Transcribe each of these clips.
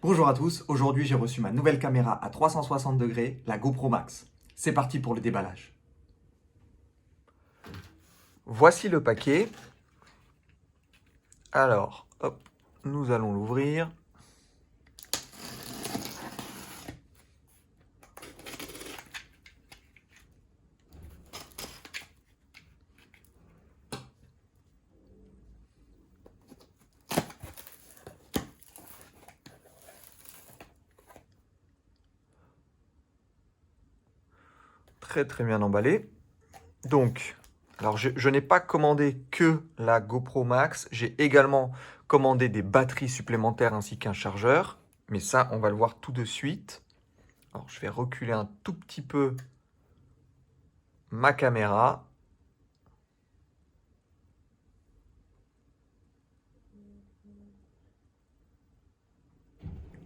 Bonjour à tous, aujourd'hui j'ai reçu ma nouvelle caméra à 360 degrés, la GoPro Max. C'est parti pour le déballage. Voici le paquet. Alors, hop, nous allons l'ouvrir. Très bien emballé. Donc, alors je n'ai pas commandé que la GoPro Max, j'ai également commandé des batteries supplémentaires ainsi qu'un chargeur. Mais ça, on va le voir tout de suite. Alors, je vais reculer un tout petit peu ma caméra.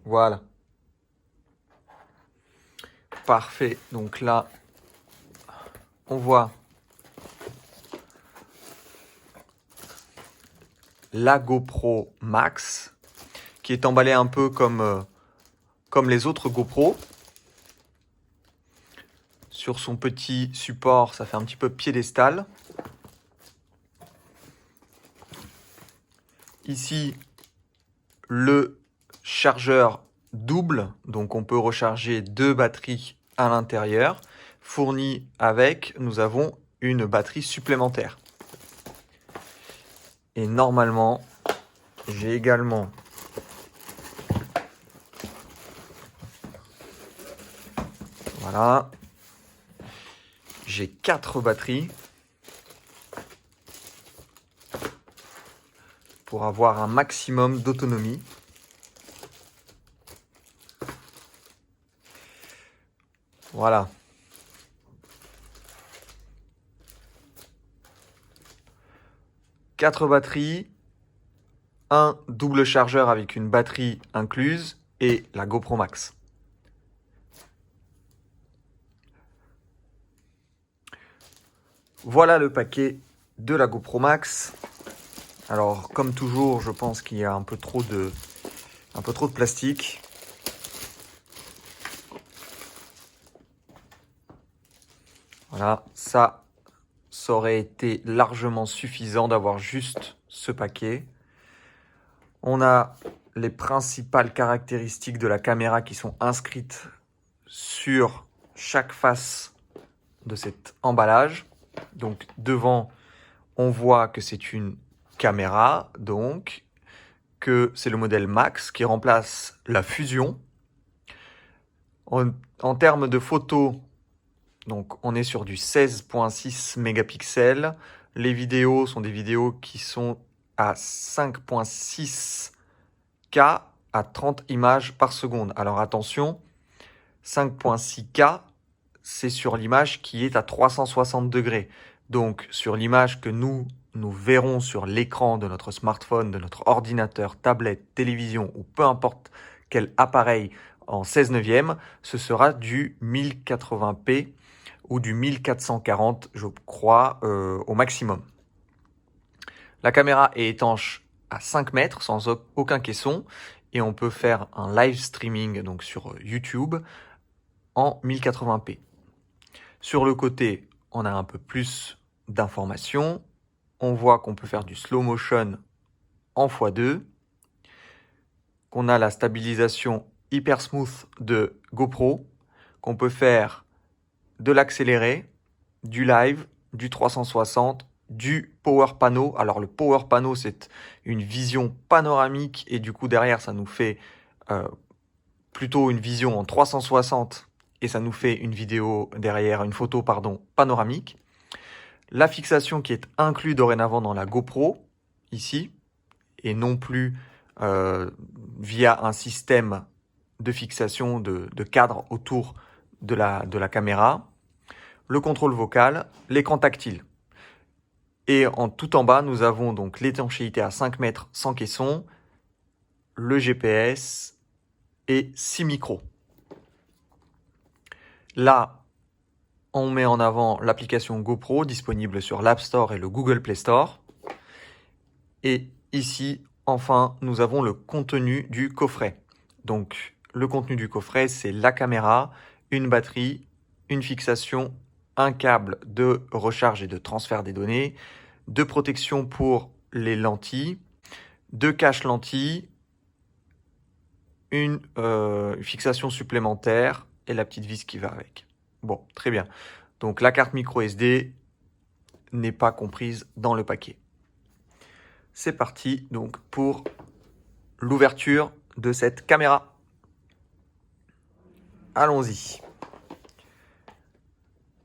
Voilà. Parfait. Donc là, on voit la GoPro Max, qui est emballée un peu comme les autres GoPro. Sur son petit support, ça fait un petit peu piédestal. Ici, le chargeur double, donc on peut recharger deux batteries à l'intérieur. Fourni avec, nous avons une batterie supplémentaire. Et normalement, j'ai également voilà, j'ai 4 batteries pour avoir un maximum d'autonomie. Voilà. Quatre batteries, un double chargeur avec une batterie incluse et la GoPro Max. Voilà le paquet de la GoPro Max. Alors, comme toujours, je pense qu'il y a un peu trop de plastique. Voilà, ça aurait été largement suffisant d'avoir juste ce paquet. On a les principales caractéristiques de la caméra qui sont inscrites sur chaque face de cet emballage. Donc devant, on voit que c'est une caméra, donc que c'est le modèle Max qui remplace la Fusion. En termes de photos, donc on est sur du 16.6 mégapixels. Les vidéos sont des vidéos qui sont à 5.6K à 30 images par seconde. Alors attention, 5.6K, c'est sur l'image qui est à 360 degrés. Donc sur l'image que nous verrons sur l'écran de notre smartphone, de notre ordinateur, tablette, télévision ou peu importe quel appareil en 16 neuvième, ce sera du 1080p ou du 1440, je crois, au maximum. La caméra est étanche à 5 mètres sans aucun caisson et on peut faire un live streaming donc sur YouTube en 1080p. Sur le côté, on a un peu plus d'informations. On voit qu'on peut faire du slow motion en x2, qu'on a la stabilisation hyper smooth de GoPro, qu'on peut faire de l'accéléré, du live, du 360, du power panneau. Alors le power panneau, c'est une vision panoramique et du coup derrière, ça nous fait plutôt une vision en 360 et ça nous fait une vidéo derrière, une photo pardon, panoramique. La fixation qui est inclue dorénavant dans la GoPro, ici, et non plus via un système de fixation de cadre autour de la caméra. Le contrôle vocal, l'écran tactile. Et tout en bas, nous avons donc l'étanchéité à 5 mètres sans caisson, le GPS et 6 micros. Là, on met en avant l'application GoPro disponible sur l'App Store et le Google Play Store. Et ici, enfin, nous avons le contenu du coffret. Donc, le contenu du coffret, c'est la caméra, une batterie, une fixation, un câble de recharge et de transfert des données, de protection pour les lentilles, deux caches lentilles, une fixation supplémentaire et la petite vis qui va avec. Bon, très bien. Donc la carte micro SD n'est pas comprise dans le paquet. C'est parti donc pour l'ouverture de cette caméra. Allons-y.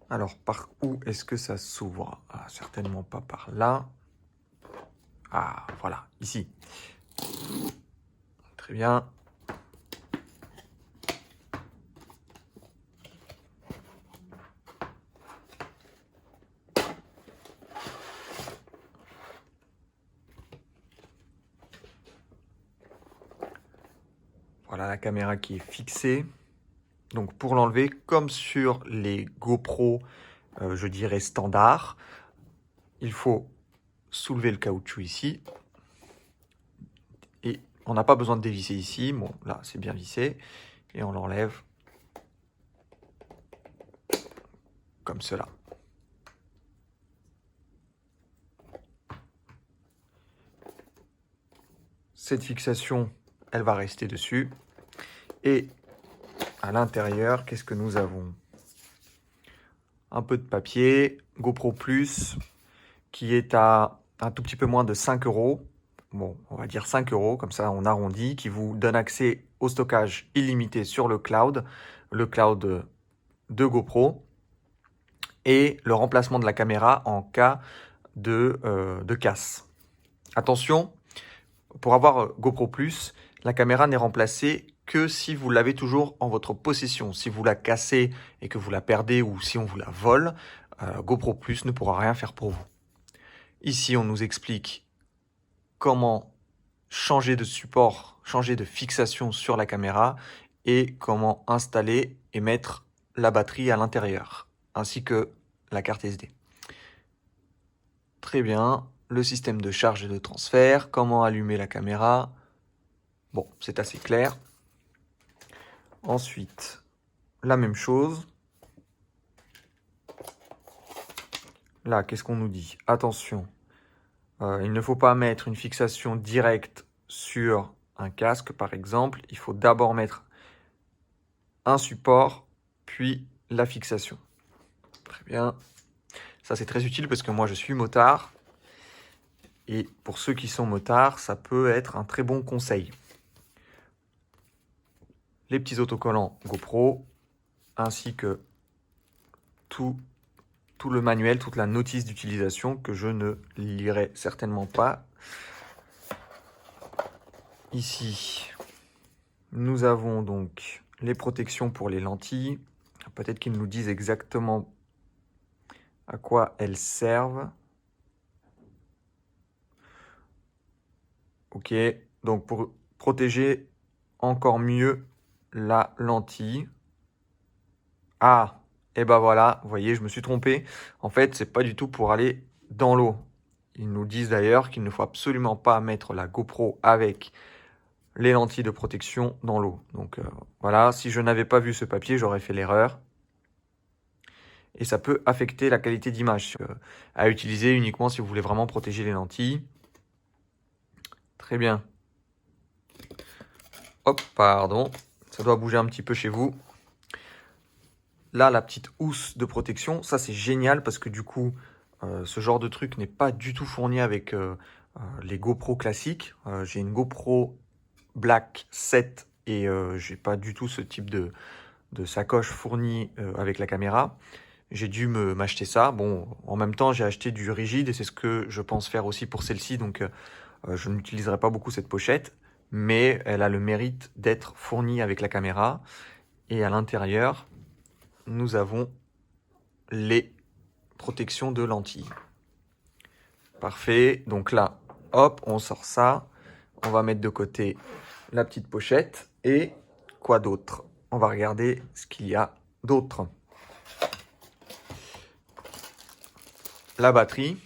Alors, par où est-ce que ça s'ouvre? Ah, certainement pas par là. Ah, voilà, ici. Très bien. Voilà la caméra qui est fixée. Donc pour l'enlever, comme sur les GoPro, je dirais standard, il faut soulever le caoutchouc ici. Et on n'a pas besoin de dévisser ici. Bon, là, c'est bien vissé. Et on l'enlève comme cela. Cette fixation, elle va rester dessus. Et à l'intérieur, qu'est-ce que nous avons? Un peu de papier, GoPro Plus, qui est à un tout petit peu moins de 5 €. Bon, on va dire 5 €, comme ça on arrondit, qui vous donne accès au stockage illimité sur le cloud de GoPro, et le remplacement de la caméra en cas de casse. Attention, pour avoir GoPro Plus, la caméra n'est remplacée que si vous l'avez toujours en votre possession. Si vous la cassez et que vous la perdez, ou si on vous la vole, GoPro Plus ne pourra rien faire pour vous. Ici, on nous explique comment changer de support, changer de fixation sur la caméra, et comment installer et mettre la batterie à l'intérieur, ainsi que la carte SD. Très bien, le système de charge et de transfert, comment allumer la caméra. Bon, c'est assez clair. Ensuite, la même chose. Là, qu'est-ce qu'on nous dit? Attention, il ne faut pas mettre une fixation directe sur un casque, par exemple. Il faut d'abord mettre un support, puis la fixation. Très bien. Ça, c'est très utile parce que moi, je suis motard. Et pour ceux qui sont motards, ça peut être un très bon conseil. Les petits autocollants GoPro, ainsi que tout le manuel, toute la notice d'utilisation que je ne lirai certainement pas. Ici, nous avons donc les protections pour les lentilles. Peut-être qu'ils nous disent exactement à quoi elles servent. Ok, donc pour protéger encore mieux la lentille. Ah, et ben voilà, vous voyez, je me suis trompé. En fait, c'est pas du tout pour aller dans l'eau. Ils nous disent d'ailleurs qu'il ne faut absolument pas mettre la GoPro avec les lentilles de protection dans l'eau. Donc voilà, si je n'avais pas vu ce papier, j'aurais fait l'erreur. Et ça peut affecter la qualité d'image, à utiliser uniquement si vous voulez vraiment protéger les lentilles. Très bien. Hop, pardon, ça doit bouger un petit peu chez vous. Là, la petite housse de protection, ça c'est génial parce que du coup, ce genre de truc n'est pas du tout fourni avec les GoPro classiques. J'ai une GoPro Black 7 et j'ai pas du tout ce type de sacoche fournie avec la caméra. J'ai dû m'acheter ça. Bon, en même temps, j'ai acheté du rigide et c'est ce que je pense faire aussi pour celle-ci. Donc, je n'utiliserai pas beaucoup cette pochette, mais elle a le mérite d'être fournie avec la caméra. Et à l'intérieur, nous avons les protections de lentilles. Parfait. Donc là, hop, on sort ça. On va mettre de côté la petite pochette. Et quoi d'autre? On va regarder ce qu'il y a d'autre. La batterie.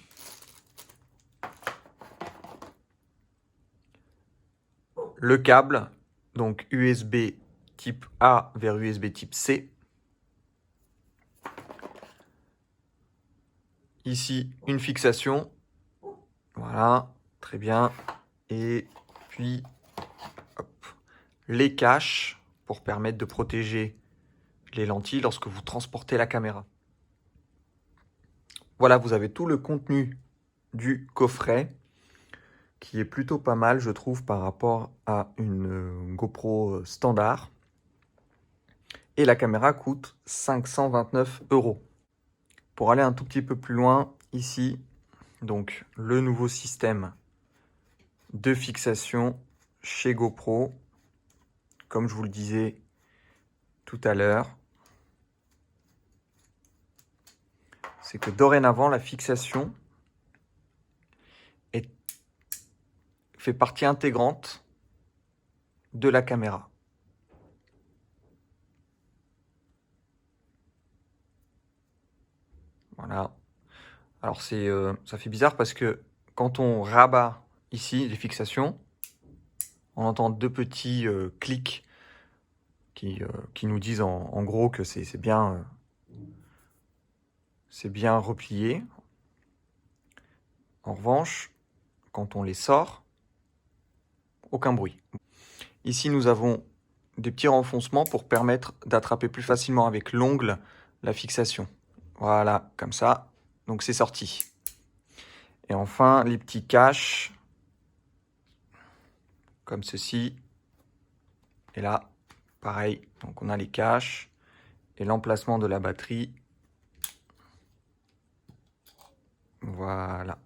Le câble donc USB type A vers USB type C. Ici, une fixation. Voilà, très bien. Et puis, hop, les caches pour permettre de protéger les lentilles lorsque vous transportez la caméra. Voilà, vous avez tout le contenu du coffret qui est plutôt pas mal, je trouve, par rapport à une GoPro standard. Et la caméra coûte 529 €. Pour aller un tout petit peu plus loin, ici, donc le nouveau système de fixation chez GoPro, comme je vous le disais tout à l'heure, c'est que dorénavant, la fixation fait partie intégrante de la caméra. Voilà. Alors ça fait bizarre parce que quand on rabat ici les fixations, on entend deux petits clics qui nous disent en gros que c'est bien replié. En revanche, quand on les sort, aucun bruit. Ici, nous avons des petits renfoncements pour permettre d'attraper plus facilement avec l'ongle la fixation. Voilà, comme ça. Donc c'est sorti. Et enfin, les petits caches, comme ceci. Et là, pareil. Donc on a les caches et l'emplacement de la batterie. Voilà.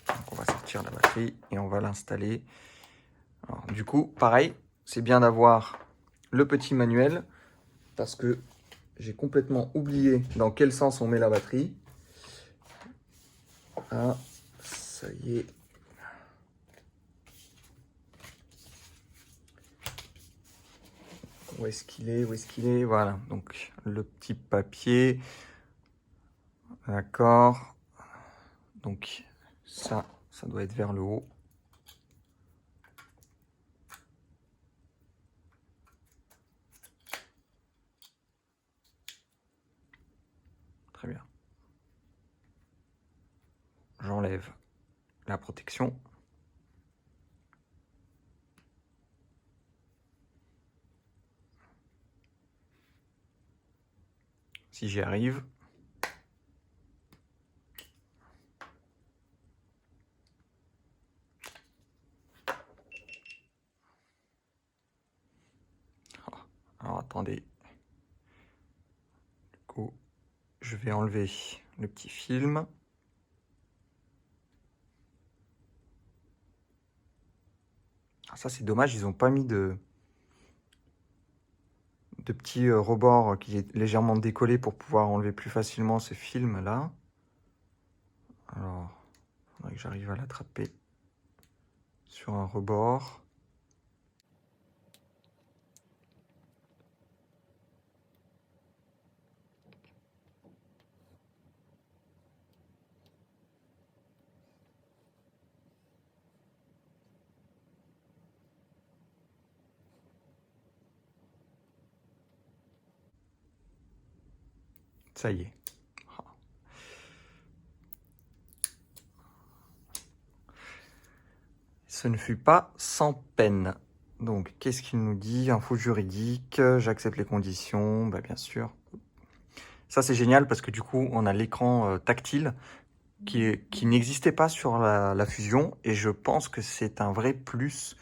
Donc on va sortir la batterie et on va l'installer. Alors, du coup, pareil, c'est bien d'avoir le petit manuel parce que j'ai complètement oublié dans quel sens on met la batterie. Ah, ça y est. Où est-ce qu'il est? Où est-ce qu'il est? Voilà, donc le petit papier. D'accord. Donc ça doit être vers le haut. Très bien. J'enlève la protection. Si j'y arrive. Alors attendez. Du coup, je vais enlever le petit film. Ah, ça c'est dommage, ils n'ont pas mis de petits rebords qui est légèrement décollé pour pouvoir enlever plus facilement ce film là. Alors, il faudrait que j'arrive à l'attraper sur un rebord. Ça y est. Ce ne fut pas sans peine. Donc, qu'est-ce qu'il nous dit? Info juridique, j'accepte les conditions, bah, bien sûr. Ça, c'est génial parce que du coup, on a l'écran tactile qui n'existait pas sur la Fusion. Et je pense que c'est un vrai plus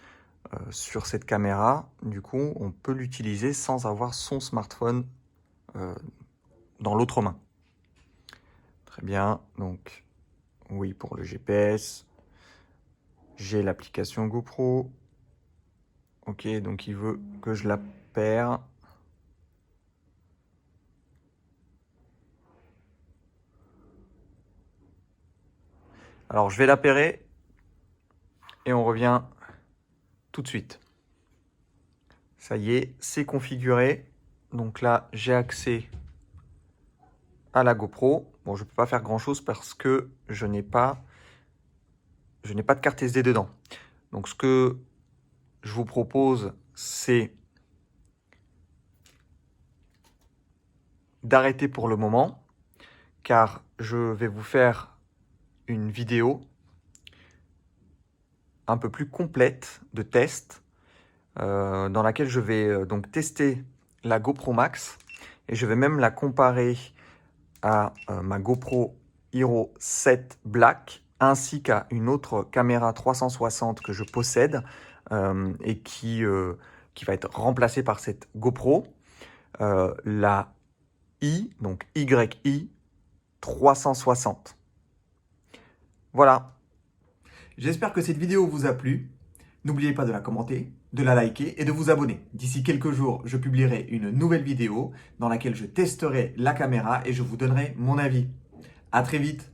sur cette caméra. Du coup, on peut l'utiliser sans avoir son smartphone dans l'autre main. Très bien. Donc, oui, pour le GPS. J'ai l'application GoPro. Ok, donc il veut que je la paire. Alors, je vais la pairer et on revient tout de suite. Ça y est, c'est configuré. Donc là, j'ai accès à la GoPro. Bon, je ne peux pas faire grand-chose parce que je n'ai pas de carte SD dedans. Donc, ce que je vous propose, c'est d'arrêter pour le moment, car je vais vous faire une vidéo un peu plus complète de test dans laquelle je vais donc tester la GoPro Max et je vais même la comparer à ma GoPro Hero 7 Black ainsi qu'à une autre caméra 360 que je possède et qui va être remplacée par cette GoPro, la donc YI 360. Voilà. J'espère que cette vidéo vous a plu. N'oubliez pas de la commenter, de la liker et de vous abonner. D'ici quelques jours, je publierai une nouvelle vidéo dans laquelle je testerai la caméra et je vous donnerai mon avis. À très vite.